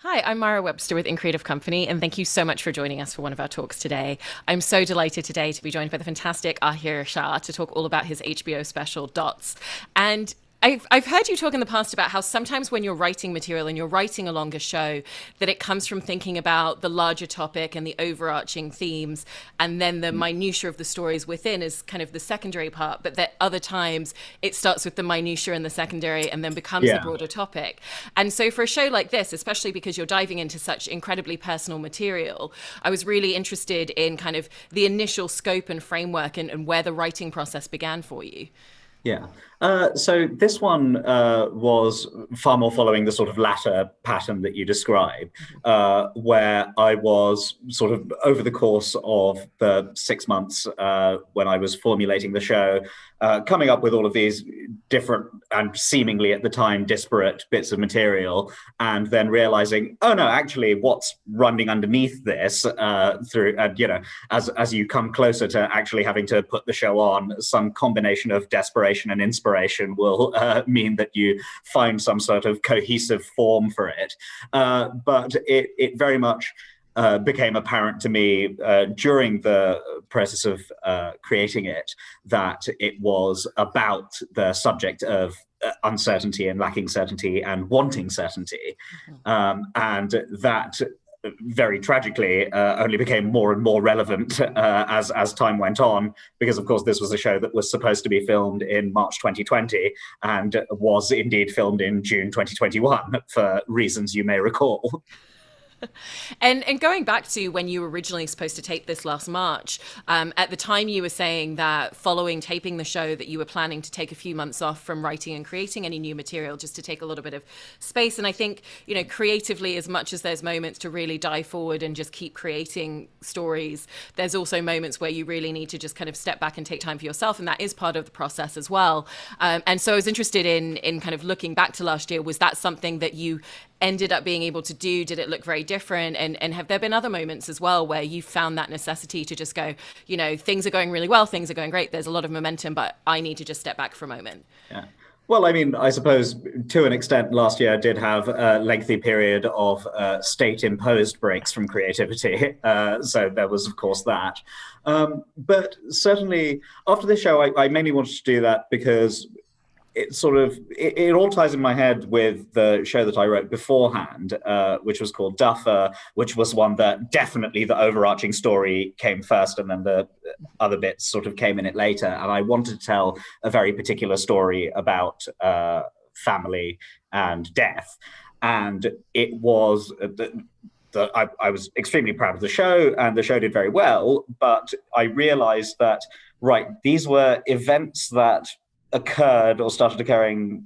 Hi, I'm Mara Webster with In Creative Company, and thank you so much for joining us for one of our talks today. I'm so delighted today to be joined by the fantastic Ahir Shah to talk all about his HBO special, Dots. And I've heard you talk in the past about how sometimes when you're writing material and you're writing a longer show, that it comes from thinking about the larger topic and the overarching themes, and then the minutiae of the stories within is kind of the secondary part, but that other times it starts with the minutiae and the secondary and then becomes the Yeah. broader topic. And so for a show like this, especially because you're diving into such incredibly personal material, I was really interested in kind of the initial scope and framework and where the writing process began for you. Yeah. So this one was far more following the sort of latter pattern that you describe, where I was sort of over the course of the 6 months when I was formulating the show, coming up with all of these different and seemingly at the time disparate bits of material, and then realizing, oh no, actually, what's running underneath this through, as you come closer to actually having to put the show on, some combination of desperation and inspiration will mean that you find some sort of cohesive form for it. But it very much became apparent to me during the process of creating it that it was about the subject of uncertainty and lacking certainty and wanting certainty. And that very tragically only became more and more relevant as time went on, because of course this was a show that was supposed to be filmed in March 2020 and was indeed filmed in June 2021 for reasons you may recall. And going back to when you were originally supposed to tape this last March, at the time you were saying that following taping the show that you were planning to take a few months off from writing and creating any new material just to take a little bit of space. And I think, you know, creatively, as much as there's moments to really dive forward and just keep creating stories, there's also moments where you really need to just kind of step back and take time for yourself. And that is part of the process as well. And so I was interested in kind of looking back to last year. Was that something that you ended up being able to do? Did it look very different? And have there been other moments as well where you found that necessity to just go, you know, things are going really well, things are going great, there's a lot of momentum, but I need to just step back for a moment? Yeah. Well, I mean, I suppose to an extent, last year did have a lengthy period of state-imposed breaks from creativity. So there was, of course, that. But certainly, after this show, I mainly wanted to do that because it all ties in my head with the show that I wrote beforehand, which was called Duffer, which was one that definitely the overarching story came first, and then the other bits sort of came in it later. And I wanted to tell a very particular story about family and death, and it was. I was extremely proud of the show, and the show did very well. But I realized that, right, these were events that occurred or started occurring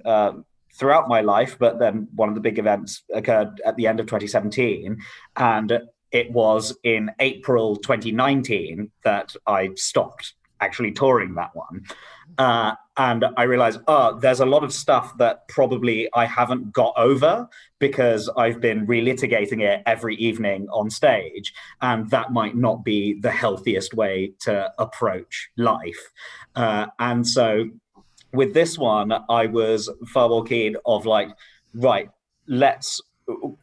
throughout my life, but then one of the big events occurred at the end of 2017, and it was in April 2019 that I stopped actually touring that one. And I realized, oh, there's a lot of stuff that probably I haven't got over because I've been relitigating it every evening on stage. And that might not be the healthiest way to approach life. And so with this one, I was far more keen of like, right, let's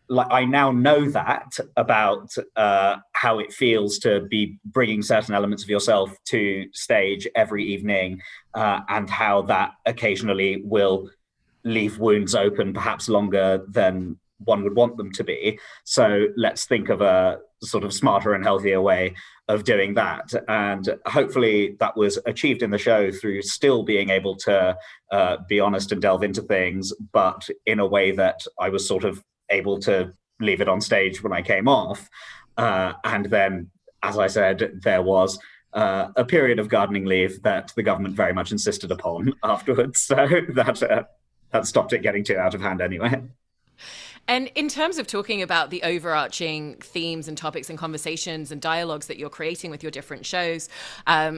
like I now know that about how it feels to be bringing certain elements of yourself to stage every evening, and how that occasionally will leave wounds open, perhaps longer than one would want them to be. So let's think of a sort of smarter and healthier way of doing that. And hopefully that was achieved in the show through still being able to be honest and delve into things, but in a way that I was sort of able to leave it on stage when I came off. And then, as I said, there was a period of gardening leave that the government very much insisted upon afterwards. So that stopped it getting too out of hand anyway. And in terms of talking about the overarching themes and topics and conversations and dialogues that you're creating with your different shows,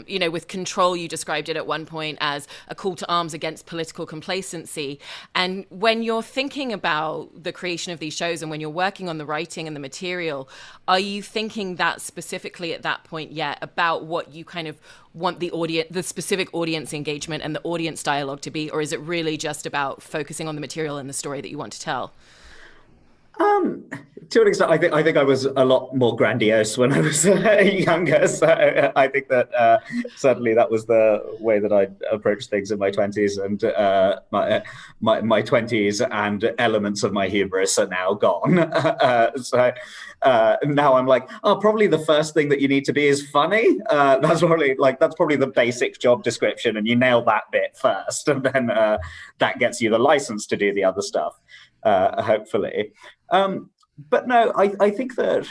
you know, with Control, you described it at one point as a call to arms against political complacency. And when you're thinking about the creation of these shows and when you're working on the writing and the material, are you thinking that specifically at that point yet about what you kind of want the audience, the specific audience engagement and the audience dialogue to be, or is it really just about focusing on the material and the story that you want to tell? Um, to an extent, I think I was a lot more grandiose when I was younger. So I think that certainly that was the way that I approached things in my twenties, and my twenties and elements of my hubris are now gone. So now I'm like, oh, probably the first thing that you need to be is funny. That's probably the basic job description, and you nail that bit first, and then that gets you the license to do the other stuff. Hopefully. But no, I think that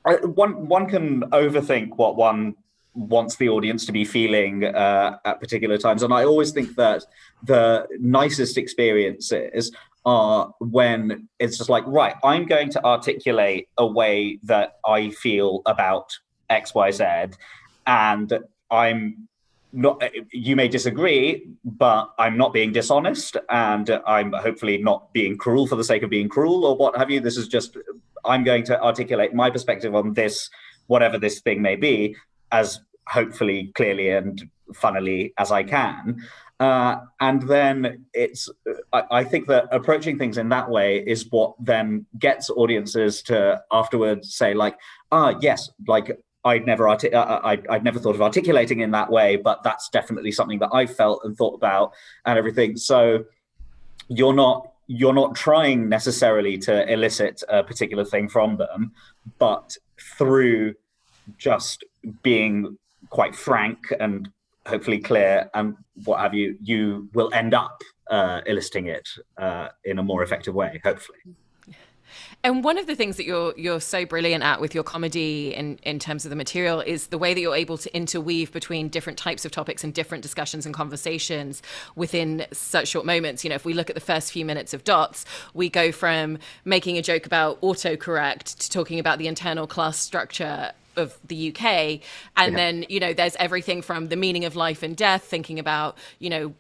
one can overthink what one wants the audience to be feeling at particular times, and I always think that the nicest experiences are when it's just like, right, I'm going to articulate a way that I feel about X, Y, Z, and I'm not, you may disagree, but I'm not being dishonest, and I'm hopefully not being cruel for the sake of being cruel or what have you. This is just, I'm going to articulate my perspective on this, whatever this thing may be, as hopefully clearly and funnily as I can. And then I think that approaching things in that way is what then gets audiences to afterwards say, like, yes, like, I'd never thought of articulating in that way, but that's definitely something that I felt and thought about and everything. So you're not trying necessarily to elicit a particular thing from them, but through just being quite frank and hopefully clear and what have you, you will end up eliciting it in a more effective way, hopefully. And one of the things that you're so brilliant at with your comedy in terms of the material is the way that you're able to interweave between different types of topics and different discussions and conversations within such short moments. You know, if we look at the first few minutes of Dots, we go from making a joke about autocorrect to talking about the internal class structure of the UK. And then, you know, there's everything from the meaning of life and death, thinking about, you know,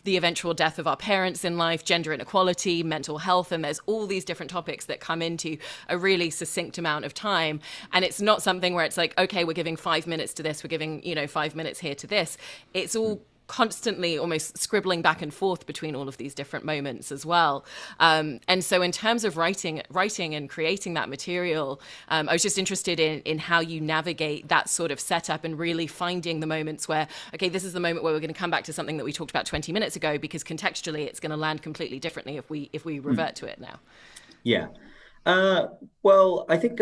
the eventual death of our parents in life, gender inequality, mental health, and there's all these different topics that come into a really succinct amount of time. And it's not something where it's like, okay, we're giving 5 minutes to this, we're giving, you know, 5 minutes here to this. It's all constantly almost scribbling back and forth between all of these different moments as well. And so in terms of writing and creating that material, I was just interested in how you navigate that sort of setup and really finding the moments where, okay, this is the moment where we're going to come back to something that we talked about 20 minutes ago, because contextually it's going to land completely differently if we revert to it now. Yeah. Well, I think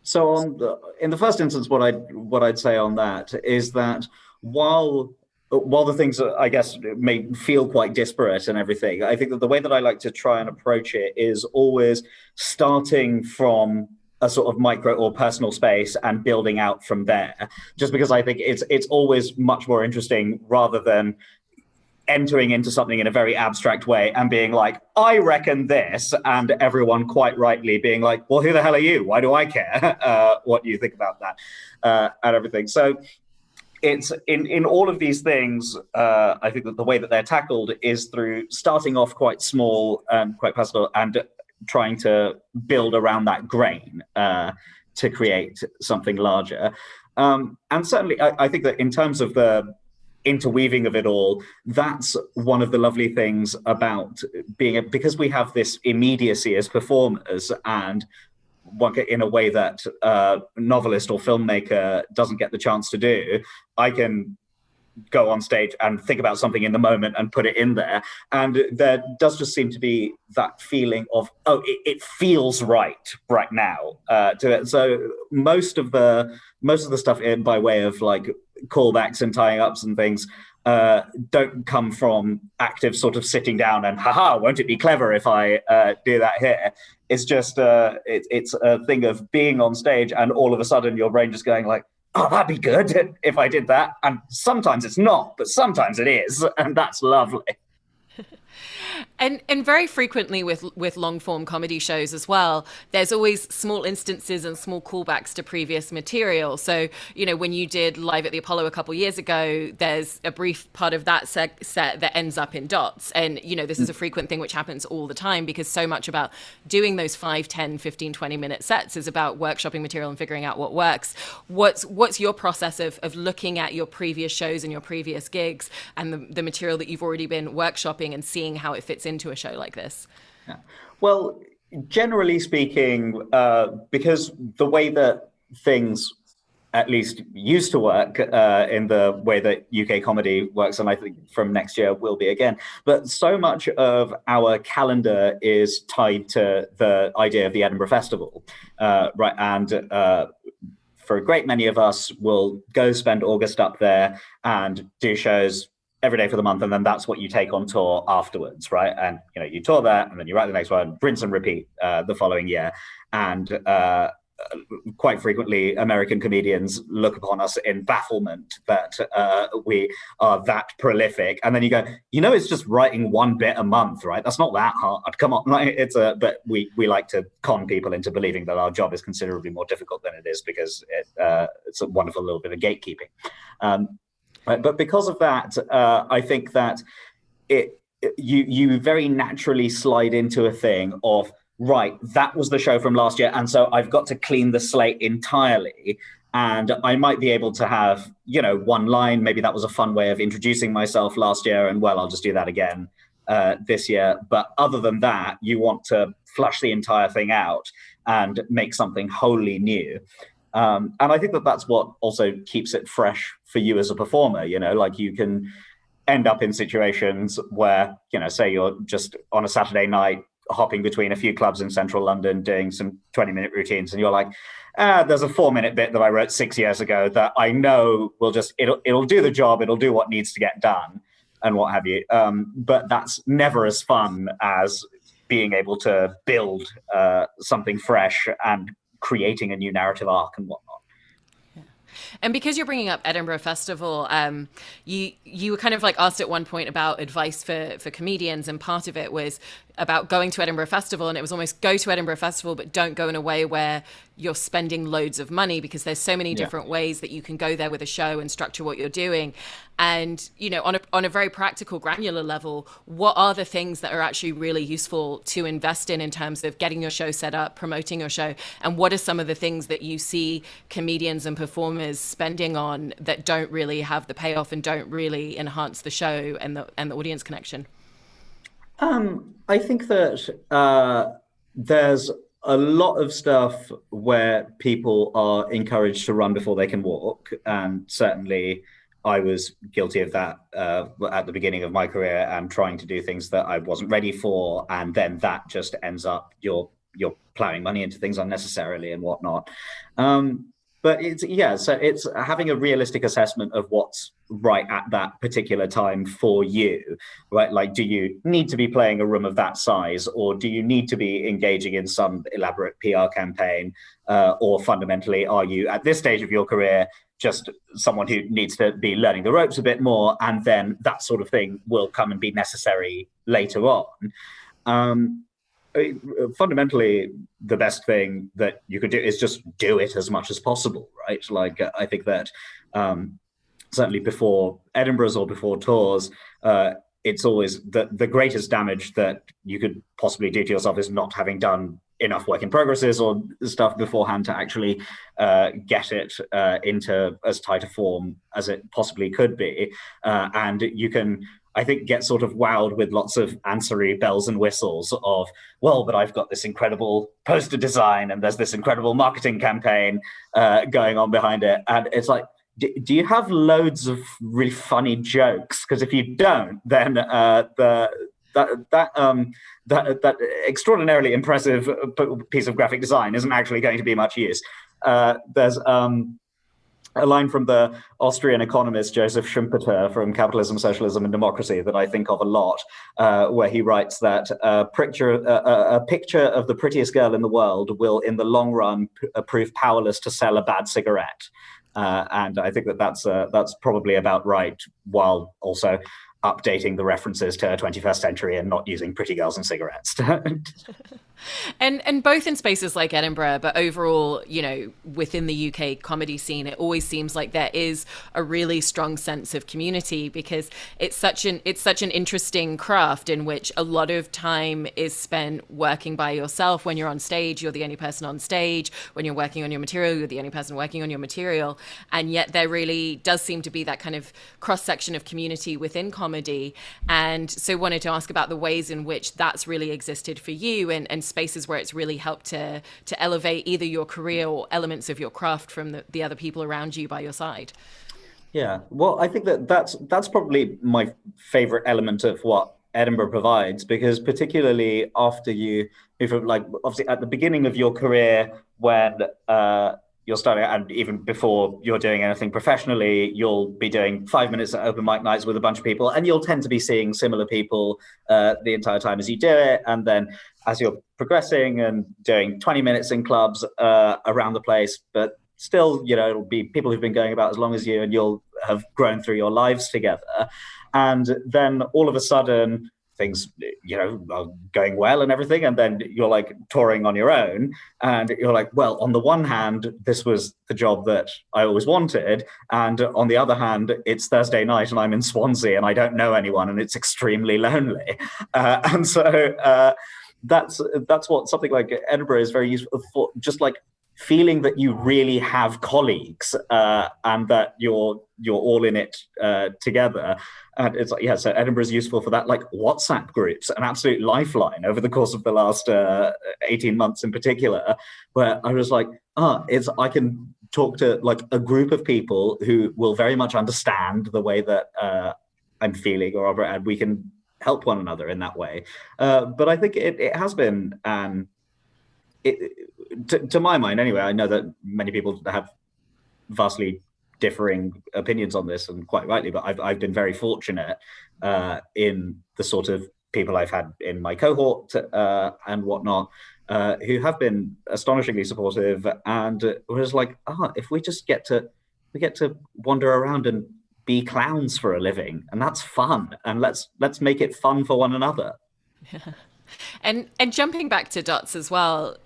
so. In the first instance, what I'd say on that is that while the things, I guess, may feel quite disparate and everything, I think that the way that I like to try and approach it is always starting from a sort of micro or personal space and building out from there, just because I think it's always much more interesting rather than entering into something in a very abstract way and being like, I reckon this, and everyone quite rightly being like, well, who the hell are you? Why do I care what you think about that and everything? So it's in all of these things, I think that the way that they're tackled is through starting off quite small and quite personal and trying to build around that grain to create something larger. And certainly, I think that in terms of the interweaving of it all, that's one of the lovely things about because we have this immediacy as performers, and in a way that a novelist or filmmaker doesn't get the chance to do. I can go on stage and think about something in the moment and put it in there, and there does just seem to be that feeling of, oh, it feels right now to it. So most of the stuff in by way of like callbacks and tying ups and things don't come from active sort of sitting down and, haha, won't it be clever if I do that here? It's just it's a thing of being on stage and all of a sudden your brain just going like, oh, that'd be good if I did that. And sometimes it's not, but sometimes it is, and that's lovely. And very frequently with long form comedy shows as well, there's always small instances and small callbacks to previous material. So, you know, when you did Live at the Apollo a couple of years ago, there's a brief part of that set that ends up in Dots. And, you know, this is a frequent thing which happens all the time, because so much about doing those 5, 10, 15, 20-minute sets is about workshopping material and figuring out what works. What's your process of looking at your previous shows and your previous gigs and the material that you've already been workshopping and seeing how it fits into a show like this? Yeah. Well, generally speaking, because the way that things at least used to work in the way that UK comedy works, and I think from next year will be again. But so much of our calendar is tied to the idea of the Edinburgh Festival, right? And for a great many of us, will go spend August up there and do shows every day for the month, and then that's what you take on tour afterwards, right? And you tour that, and then you write the next one, rinse and repeat the following year. And quite frequently, American comedians look upon us in bafflement that we are that prolific. And then you go, it's just writing one bit a month, right? That's not that hard. Come on, but we like to con people into believing that our job is considerably more difficult than it is, because it's a wonderful little bit of gatekeeping. But because of that, I think that you very naturally slide into a thing of, right, that was the show from last year, and so I've got to clean the slate entirely. And I might be able to have, one line. Maybe that was a fun way of introducing myself last year, and I'll just do that again this year. But other than that, you want to flush the entire thing out and make something wholly new. And I think that that's what also keeps it fresh for you as a performer. Like, you can end up in situations where, say you're just on a Saturday night hopping between a few clubs in central London doing some 20-minute routines, and you're like, there's a 4-minute bit that I wrote 6 years ago that I know will just, it'll do the job, it'll do what needs to get done, and what have you. But that's never as fun as being able to build something fresh and creating a new narrative arc and whatnot. And because you're bringing up Edinburgh Festival, you were kind of like asked at one point about advice for comedians, and part of it was about going to Edinburgh Festival, and it was almost go to Edinburgh Festival, but don't go in a way where you're spending loads of money, because there's so many different ways that you can go there with a show and structure what you're doing. And, on a very practical, granular level, what are the things that are actually really useful to invest in terms of getting your show set up, promoting your show? And what are some of the things that you see comedians and performers spending on that don't really have the payoff and don't really enhance the show and the audience connection? I think that there's a lot of stuff where people are encouraged to run before they can walk, and certainly I was guilty of that at the beginning of my career, and trying to do things that I wasn't ready for, and then that just ends up you're plowing money into things unnecessarily and whatnot. But so it's having a realistic assessment of what's right at that particular time for you, right? Like, do you need to be playing a room of that size, or do you need to be engaging in some elaborate PR campaign? Or fundamentally, are you at this stage of your career just someone who needs to be learning the ropes a bit more, and then that sort of thing will come and be necessary later on? Fundamentally, the best thing that you could do is just do it as much as possible, right? Like, I think that certainly before Edinburgh's or before tours, it's always the greatest damage that you could possibly do to yourself is not having done enough work in progresses or stuff beforehand to actually get it into as tight a form as it possibly could be. And you can, I think, get sort of wowed with lots of ancillary bells and whistles of, well, but I've got this incredible poster design and there's this incredible marketing campaign going on behind it. And it's like, do you have loads of really funny jokes? Because if you don't, then that extraordinarily impressive piece of graphic design isn't actually going to be much use. There's a line from the Austrian economist Joseph Schumpeter from Capitalism, Socialism, and Democracy that I think of a lot, where he writes that a picture of the prettiest girl in the world will, in the long run, prove powerless to sell a bad cigarette. And I think that that's probably about right, while also updating the references to 21st century and not using pretty girls and cigarettes. And both in spaces like Edinburgh, but overall, you know, within the UK comedy scene, it always seems like there is a really strong sense of community, because it's such an interesting craft in which a lot of time is spent working by yourself. When you're on stage, you're the only person on stage. When you're working on your material, you're the only person working on your material. And yet there really does seem to be that kind of cross section of community within comedy. And so wanted to ask about the ways in which that's really existed for you, and spaces where it's really helped to elevate either your career or elements of your craft from the other people around you by your side. Yeah, well, I think that's probably my favorite element of what Edinburgh provides, because particularly after you move from, like, obviously at the beginning of your career, when you're starting, and even before you're doing anything professionally, you'll be doing 5 minutes at open mic nights with a bunch of people, and you'll tend to be seeing similar people the entire time as you do it. And then as you're progressing and doing 20 minutes in clubs around the place, but still, you know, it'll be people who've been going about as long as you, and you'll have grown through your lives together. And then all of a sudden, things, you know, are going well and everything. And then you're like touring on your own. And you're like, well, on the one hand, this was the job that I always wanted. And on the other hand, it's Thursday night and I'm in Swansea and I don't know anyone and it's extremely lonely. And so that's what something like Edinburgh is very useful for, just like feeling that you really have colleagues and that you're all in it together. And it's like, yeah, so Edinburgh is useful for that, like WhatsApp groups, an absolute lifeline over the course of the last 18 months in particular, where I was like, I can talk to like a group of people who will very much understand the way that I'm feeling, and we can help one another in that way. But I think it has been to my mind anyway. I know that many people have vastly differing opinions on this, and quite rightly, but I've been very fortunate in the sort of people I've had in my cohort and whatnot, who have been astonishingly supportive, and was like, if we just get to wander around and be clowns for a living, and that's fun, and let's make it fun for one another. And jumping back to Dots as well,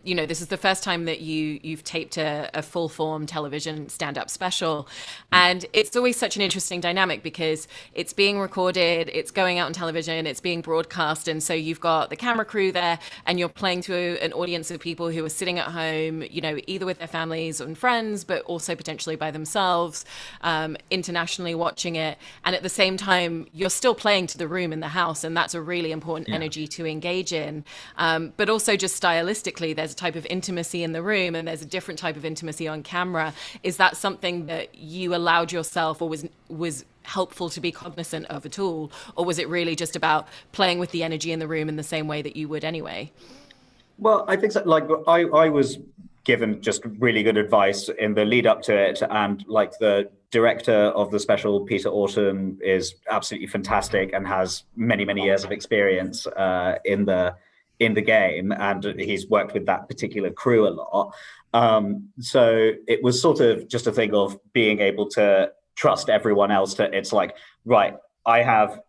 you know, this is the first time that you've taped a full form television stand up special, and it's always such an interesting dynamic because it's being recorded, it's going out on television, it's being broadcast, and so you've got the camera crew there, and you're playing to an audience of people who are sitting at home, you know, either with their families and friends, but also potentially by themselves, internationally watching it, and at the same time you're still playing to the room in the house, and that's a really important energy to engage in. But also just stylistically, there's a type of intimacy in the room and there's a different type of intimacy on camera. Is that something that you allowed yourself, or was helpful to be cognizant of at all? Or was it really just about playing with the energy in the room in the same way that you would anyway? Well, I think so. Like I was given just really good advice in the lead up to it, and like the director of the special, Peter Autumn, is absolutely fantastic and has many years of experience in the game, and he's worked with that particular crew a lot. So it was sort of just a thing of being able to trust everyone else. It's like, right, I have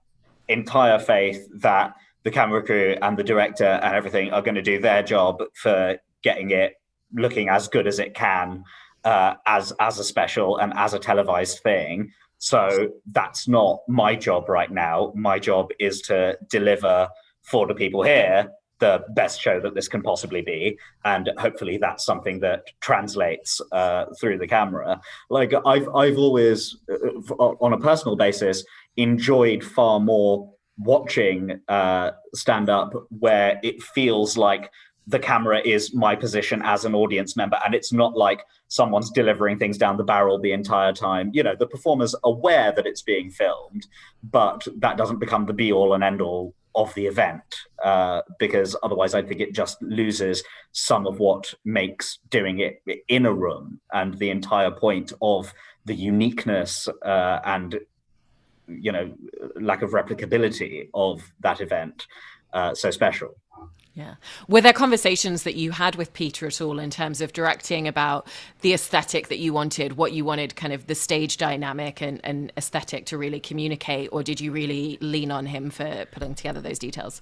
entire faith that the camera crew and the director and everything are going to do their job for getting it looking as good as it can as a special and as a televised thing. So that's not my job right now. My job is to deliver for the people here the best show that this can possibly be, and hopefully that's something that translates through the camera. Like I've always, on a personal basis, enjoyed far more watching stand up where it feels like the camera is my position as an audience member, and it's not like someone's delivering things down the barrel the entire time. You know, the performer's aware that it's being filmed, but that doesn't become the be all and end all of the event, because otherwise I think it just loses some of what makes doing it in a room and the entire point of the uniqueness and, you know, lack of replicability of that event so special. Yeah. Were there conversations that you had with Peter at all in terms of directing about the aesthetic that you wanted, what you wanted, kind of the stage dynamic and aesthetic to really communicate, or did you really lean on him for putting together those details?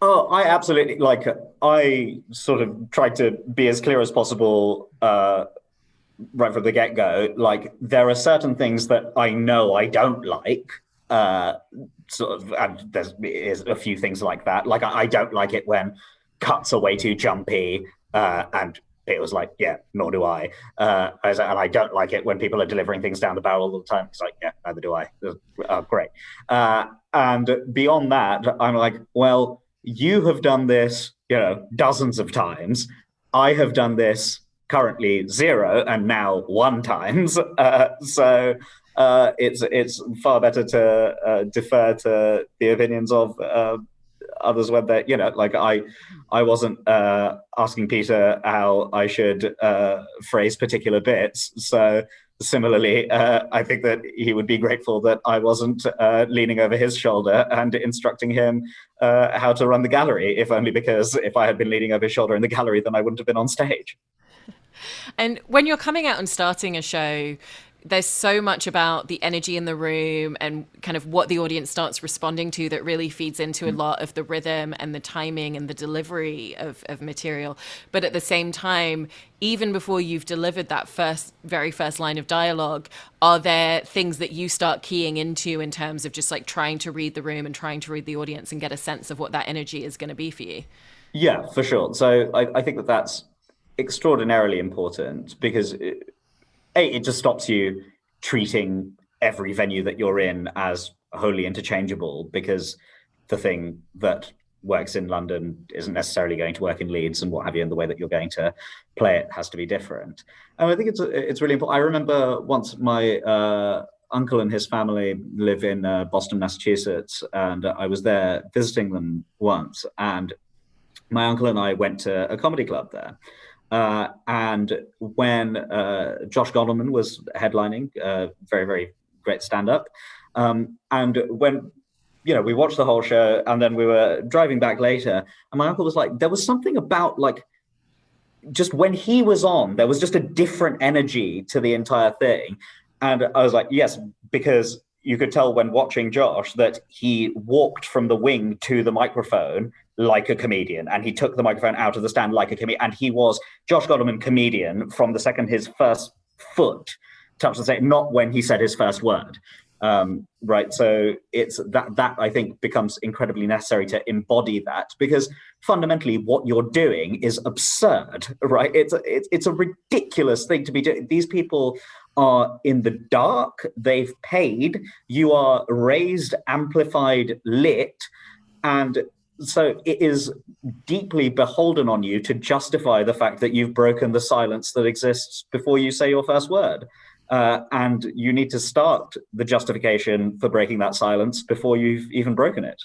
Oh, I absolutely like. I sort of tried to be as clear as possible right from the get go. Like, there are certain things that I know I don't like. Uh, Sort of, and there's is a few things like that. Like, I don't like it when cuts are way too jumpy, and it was like, yeah, nor do I. And I don't like it when people are delivering things down the barrel all the time. It's like, yeah, neither do I. Great. And beyond that, I'm like, well, you have done this, dozens of times. I have done this currently zero and now one times. So it's far better to defer to the opinions of others when they, like I wasn't asking Peter how I should phrase particular bits. So similarly, I think that he would be grateful that I wasn't leaning over his shoulder and instructing him how to run the gallery, if only because if I had been leaning over his shoulder in the gallery, then I wouldn't have been on stage. And when you're coming out and starting a show, there's so much about the energy in the room and kind of what the audience starts responding to that really feeds into a lot of the rhythm and the timing and the delivery of material. But at the same time, even before you've delivered that very first line of dialogue, are there things that you start keying into in terms of just like trying to read the room and trying to read the audience and get a sense of what that energy is going to be for you? Yeah, for sure. So I think that that's extraordinarily important because it just stops you treating every venue that you're in as wholly interchangeable because the thing that works in London isn't necessarily going to work in Leeds and what have you, and the way that you're going to play it has to be different. And I think it's really important. I remember once my uncle and his family live in Boston, Massachusetts, and I was there visiting them once, and my uncle and I went to a comedy club there. And when Josh Goldman was headlining, very, very great stand up. And when, we watched the whole show and then we were driving back later, and my uncle was like, there was something about like, just when he was on, there was just a different energy to the entire thing. And I was like, yes, because you could tell when watching Josh that he walked from the wing to the microphone like a comedian, and he took the microphone out of the stand like a comedian. And he was Josh Goldman comedian from the second his first foot touched the stage, not when he said his first word. Right. So it's that I think becomes incredibly necessary to embody that, because fundamentally what you're doing is absurd, right? It's a ridiculous thing to be doing. These people are in the dark, they've paid, you are raised, amplified, lit, and so it is deeply beholden on you to justify the fact that you've broken the silence that exists before you say your first word. And you need to start the justification for breaking that silence before you've even broken it.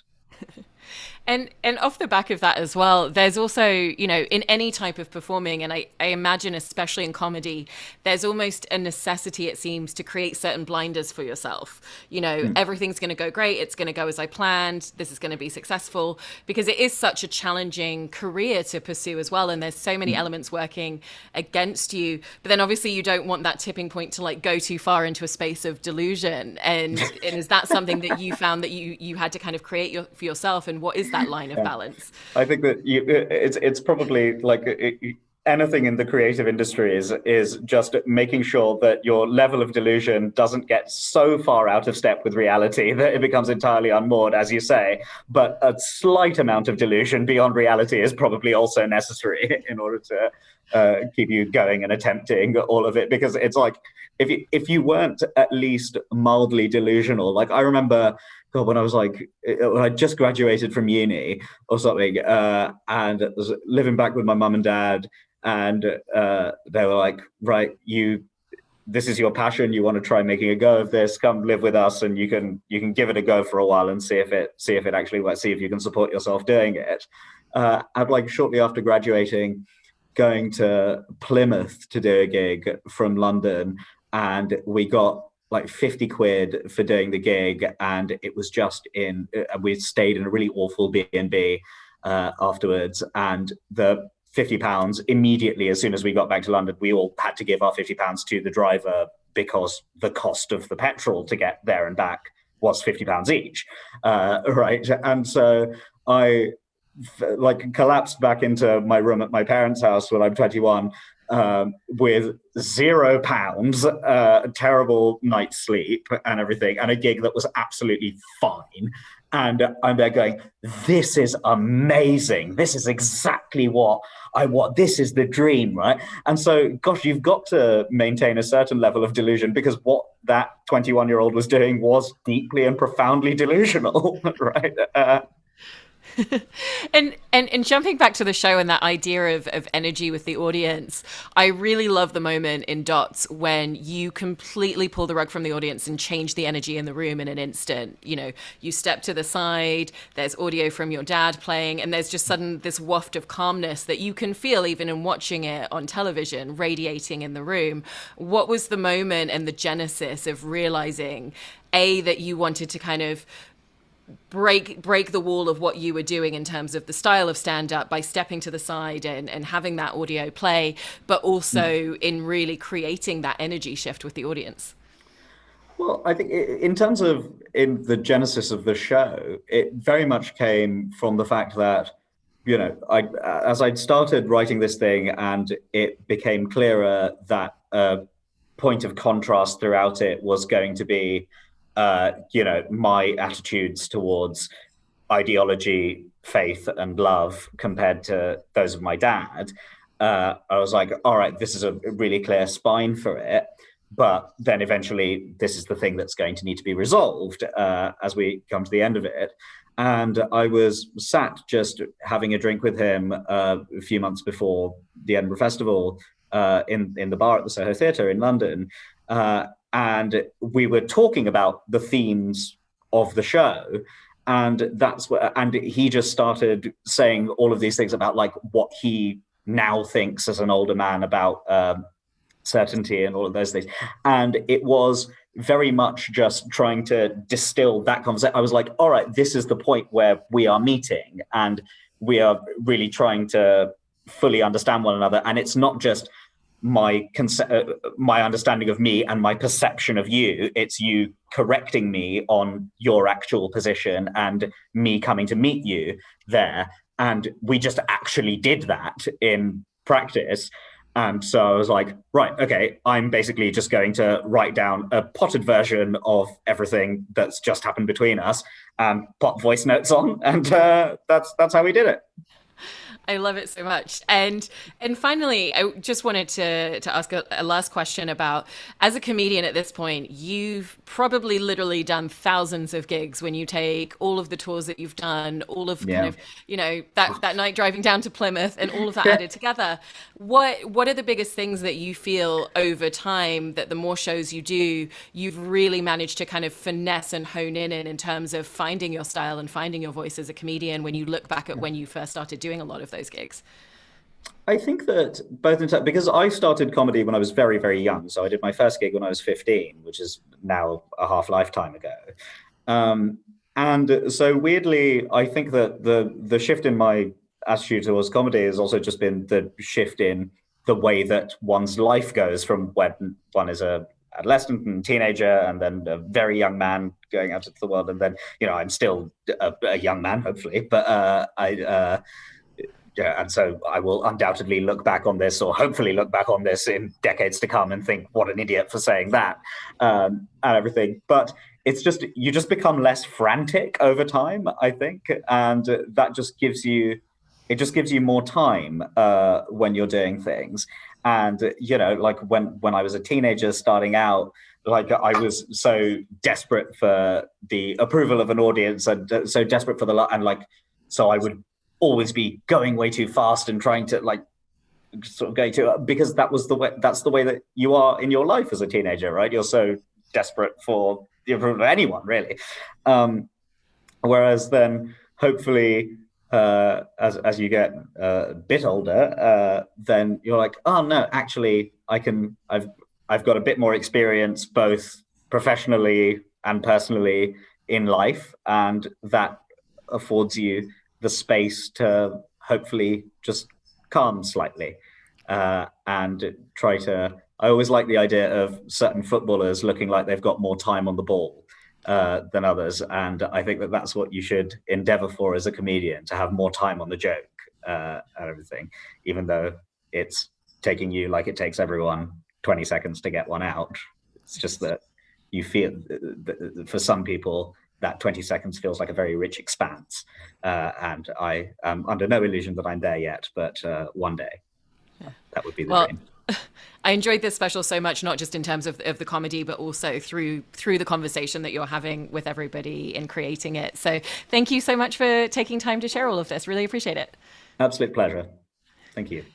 And off the back of that as well, there's also, in any type of performing, and I imagine especially in comedy, there's almost a necessity, it seems, to create certain blinders for yourself. Everything's going to go great. It's going to go as I planned. This is going to be successful, because it is such a challenging career to pursue as well. And there's so many elements working against you. But then obviously you don't want that tipping point to like go too far into a space of delusion. And is that something that you found that you had to kind of create for yourself? And what is that line of balance? I think that it's probably like anything in the creative industry is just making sure that your level of delusion doesn't get so far out of step with reality that it becomes entirely unmoored, as you say. But a slight amount of delusion beyond reality is probably also necessary in order to keep you going and attempting all of it. Because it's like if you weren't at least mildly delusional, like I remember, God, when I was like, when I just graduated from uni or something, and was living back with my mum and dad, and they were like, right, this is your passion, you want to try making a go of this, come live with us and you can give it a go for a while and see if it actually works, see if you can support yourself doing it. And like shortly after graduating, going to Plymouth to do a gig from London, and we got like 50 quid for doing the gig, and it was just we stayed in a really awful B&B afterwards, and the £50 immediately, as soon as we got back to London, we all had to give our £50 to the driver because the cost of the petrol to get there and back was £50 each, right? And so I like collapsed back into my room at my parents' house when I'm 21, with £0, terrible night's sleep and everything, and a gig that was absolutely fine. And I'm there going, this is amazing. This is exactly what I want. This is the dream, right? And so, gosh, you've got to maintain a certain level of delusion, because what that 21-year-old was doing was deeply and profoundly delusional, right? And jumping back to the show and that idea of energy with the audience, I really love the moment in Dots when you completely pull the rug from the audience and change the energy in the room in an instant. You know, you step to the side, there's audio from your dad playing, and there's just sudden this waft of calmness that you can feel even in watching it on television radiating in the room. What was the moment and the genesis of realizing, A, that you wanted to kind of break the wall of what you were doing in terms of the style of stand-up by stepping to the side and having that audio play, but also in really creating that energy shift with the audience? Well, I think in terms of in the genesis of the show, it very much came from the fact that, I as I'd started writing this thing and it became clearer that a point of contrast throughout it was going to be, my attitudes towards ideology, faith, and love compared to those of my dad. I was like, all right, this is a really clear spine for it. But then eventually, this is the thing that's going to need to be resolved as we come to the end of it. And I was sat just having a drink with him a few months before the Edinburgh Festival in the bar at the Soho Theatre in London. And we were talking about the themes of the show. And and he just started saying all of these things about like what he now thinks as an older man about certainty and all of those things. And it was very much just trying to distill that conversation. I was like, all right, this is the point where we are meeting and we are really trying to fully understand one another. And it's not just my understanding of me and my perception of you. It's you correcting me on your actual position and me coming to meet you there. And we just actually did that in practice. And so I was like, right, okay, I'm basically just going to write down a potted version of everything that's just happened between us and pop voice notes on. And that's how we did it. I love it so much. And finally, I just wanted to ask a last question about, as a comedian at this point, you've probably literally done thousands of gigs when you take all of the tours that you've done, all of kind Yeah. of, that night driving down to Plymouth and all of that added together. What are the biggest things that you feel over time that the more shows you do, you've really managed to kind of finesse and hone in terms of finding your style and finding your voice as a comedian when you look back at when you first started doing a lot of those gigs? I think that both in because I started comedy when I was very, very young. So I did my first gig when I was 15, which is now a half lifetime ago. And so weirdly, I think that the shift in my attitude towards comedy has also just been the shift in the way that one's life goes from when one is a adolescent and teenager and then a very young man going out into the world. And then, I'm still a young man, hopefully, but yeah, and so I will undoubtedly look back on this, or hopefully look back on this in decades to come and think, what an idiot for saying that, and everything. But it's just, you just become less frantic over time, I think. And that just gives you, it just gives you more time when you're doing things. And, like when I was a teenager starting out, like I was so desperate for the approval of an audience and so desperate for and like, so I would always be going way too fast and trying to like sort of go to, because that's the way that you are in your life as a teenager, right? You're so desperate for the approval of anyone, really. Whereas then hopefully as you get a bit older, then you're like, oh no, actually I've got a bit more experience both professionally and personally in life, and that affords you the space to hopefully just calm slightly and try to. I always like the idea of certain footballers looking like they've got more time on the ball, than others. And I think that that's what you should endeavor for as a comedian, to have more time on the joke and everything, even though it's taking you, like it takes everyone, 20 seconds to get one out. It's just that you feel, for some people, that 20 seconds feels like a very rich expanse. And I am under no illusion that I'm there yet, but one day that would be the dream. I enjoyed this special so much, not just in terms of the comedy, but also through the conversation that you're having with everybody in creating it. So thank you so much for taking time to share all of this. Really appreciate it. Absolute pleasure. Thank you.